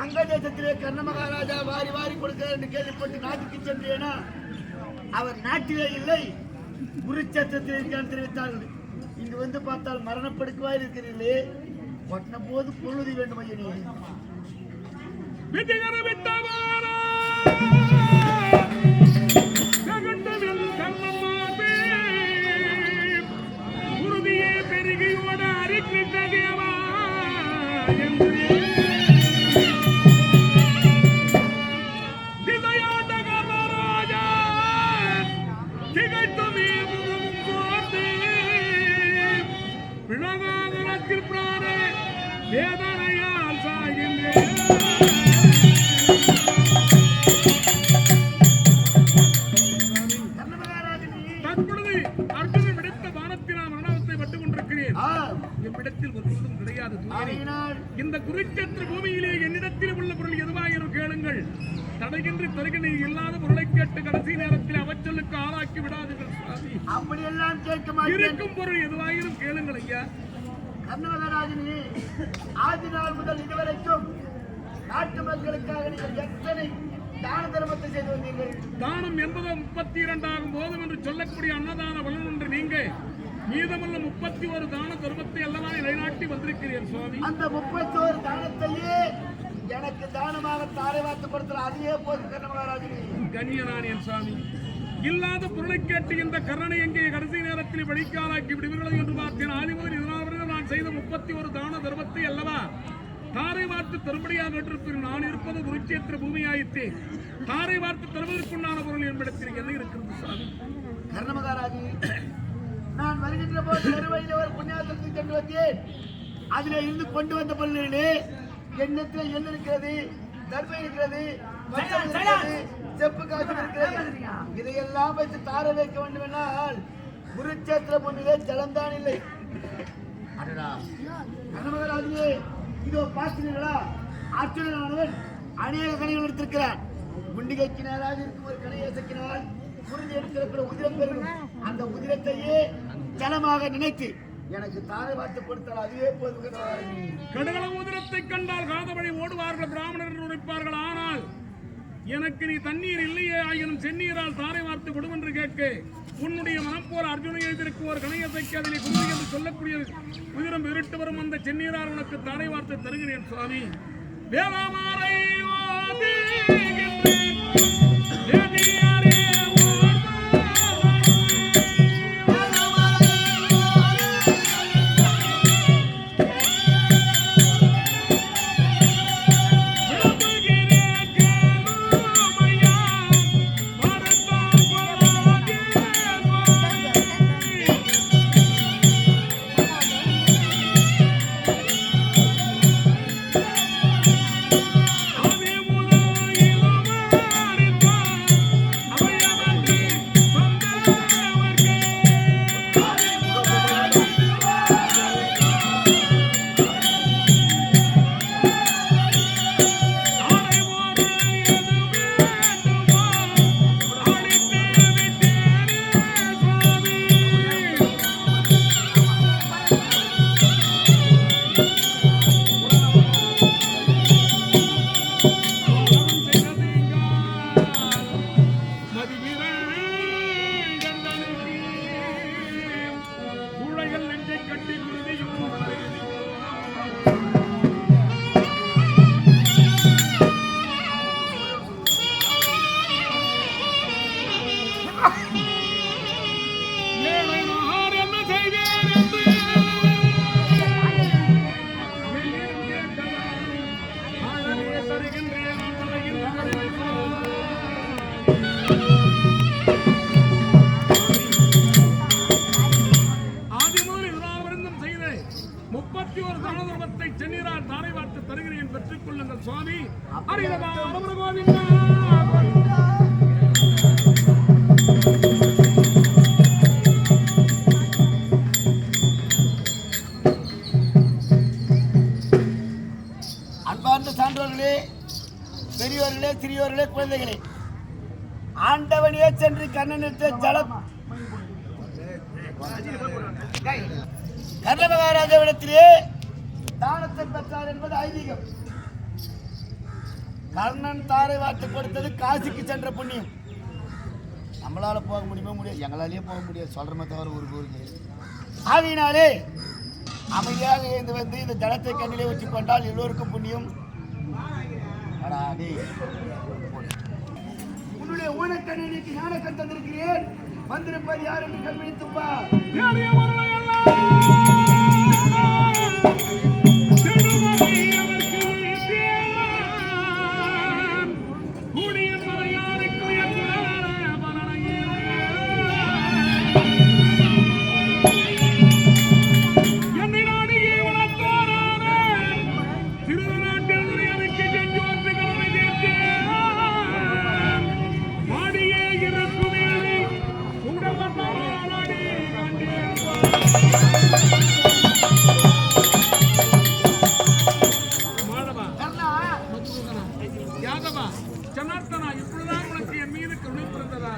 அங்க தேசத்திலே கர்ண மகாராஜா வாரி வாரி கொடுக்கிறார் என்று கேள்விப்பட்டு நாட்டுக்கு சென்றேனா அவர் நாட்டிலே இல்லை, குருச்சேத்திரத்தில் இருக்கான்னு தெரிவித்தார்கள். இங்கு வந்து பார்த்தால் மரணப்படுக்குவாய் இருக்கிறீர்களே, ஒட்டின போது பொழுது வேண்டும் ஐயனே. உறுதியே பெருகியோட அறிக்கையவா ராஜா திகழ்த்தமே முகமும் போட்டு பிழகாதரத்தில் பிராண வேதனையால் சாகின்றேன். தற்பொழுது அர்ஜுனன் விடுத்த பானத்தினால் மரணத்தை பட்டுக் கொண்டிருக்கிறேன். என்னிடத்தில் ஒரு பொருளும் கிடையாது. இந்த குருச்சேத்திர பூமியிலே என்னிடத்தில் உள்ள பொருள் எதுவாயிரும் கேளுங்கள். தடையின்றி தருகின்ற இல்லாத பொருளை கேட்டு கடைசி நேரத்தில் அவச்சொல்லுக்கு ஆளாக்கி விடாதுங்கள். அப்படியெல்லாம் கேட்க மாட்டேன். இருக்கும் பொருள் எதுவாயிரும் கேளுங்கள் ஐயா. கர்ணமகாராஜனே, ஆதி நாள் முதல் இதுவரைக்கும் நாட்டு மக்களுக்காக நீங்கள் எத்தனை தான தர்மத்தை செய்து வந்தீர்கள்? தானம் என்பது 32 ஆகும் போதும் என்று சொல்லக்கூடிய அன்னதான வளன் என்று நீங்க மீதமுள்ள 31 தான தர்மத்தை அல்லவா நிலைநாட்டி வந்திருக்கிறீர்கள் சுவாமி. அந்த 31 தானத்தையே எனக்கு தானமாக தாரை வார்த்து கொடுத்தால் அதையே போது கர்ணமகாராஜனே. கண்ணியனானியன் சுவாமி, இல்லாத பொருளை கேட்டு இந்த கர்ணனை எங்கே கடைசி நேரத்தில் வழிக்காலாக்கி விடுவீர்களோ என்று பார்த்தேன். ஆதிமுதல் இதனால் நான் செய்த 31 தான தர்மத்தை அல்லவா தாரை வார்த்து தரும்படியாக கேட்டிருப்பேன். நான் இருப்பது குருச்சேத்திர பூமியாயிற்றே. தாரை வார்த்து தருவதற்குண்டான பொருள் என்பிடத்தில் என்ன இருக்கிறது சுவாமி? கர்ணமகாராஜி, நான் வருகின்ற போது நெருவையில் ஒரு புண்ணியாத்திரத்தை சென்று வந்தேன். அதிலே இருந்து கொண்டு வந்த பொருளிலே எண்ணத்தில் என்ன இருக்கிறது, தர்மம் இருக்கிறது, செப்பு காசு இருக்கிறது. இதையெல்லாம் வைத்து தார வைக்க வேண்டும் என்றால் குருச்சேத்திர பூமியிலே ஜலம்தான் இல்லை. கர்ணமகாராஜியே, இதோ பார்த்தீர்களா, அர்ஜுனனானவன் அநேக கணைகள் எடுத்திருக்கிறான். குண்டிகைக்கினாலாக இருக்கும் ஒரு கணையை சக்கினால் புரிஞ்சு எடுத்திருக்கிற உதிரம் பெறும். அந்த உதிரத்தையே ஜலமாக நினைத்து எனக்கு தாரை வார்த்து கொடுத்தால் அதுவே போது. கடகல உதிரத்தை கண்டால் காதவழி ஓடுவார்கள், பிராமணர்கள் உரைப்பார்கள். ஆனால் எனக்கு நீ தண்ணீர் இல்லையே ஆயினும் செந்நீரால் தாரை வார்த்து விடும் என்று கேட்க உன்னுடைய மனம் போல அர்ஜுனை எழுதிருக்கு ஒரு கணையசைக்கு அதிலே குந்தி என்று சொல்லக்கூடிய உதிரம் விருட்டு வரும் அந்த செந்நீரால் உனக்கு தாரை வார்த்தை தருகிறேன் சுவாமி. வேளாமாரை சுவாமி. அன்பார்ந்த சான்றோர்களே, பெரியோர்களே, சிறியோர்களே, குழந்தைகளே, ஆண்டவனே சென்று கண்ணனிட்ட ஜலம் கர்ண மகாராஜாவிடத்திலே தானத்தை பெற்றார் என்பது ஐதீகம். கர்ணன் தாரை வார்த்து கொடுத்தது காசிக்கு சென்ற புண்ணியம். நம்மளால போக முடியாது, எங்களாலேயே போக முடியாது, சொல்றமே தவிர ஒரு ஊருக்கு. ஆகையினாலே அமைதியாக எழுந்து வந்து இந்த ஜலத்தை கண்ணிலே வச்சு கொண்டால் எல்லோருக்கும் புண்ணியம். உன்னுடைய ஊனக்கண்ணிக்கு ஞானக்கண் தந்திருக்கிறேன். வந்திருப்பது யார் என்று கண்பிடித்துப்பா. யாதவா ஜனார்த்தனா, இப்பொழுதுதான் உனக்கு என் மீது கருணை பிறந்ததா?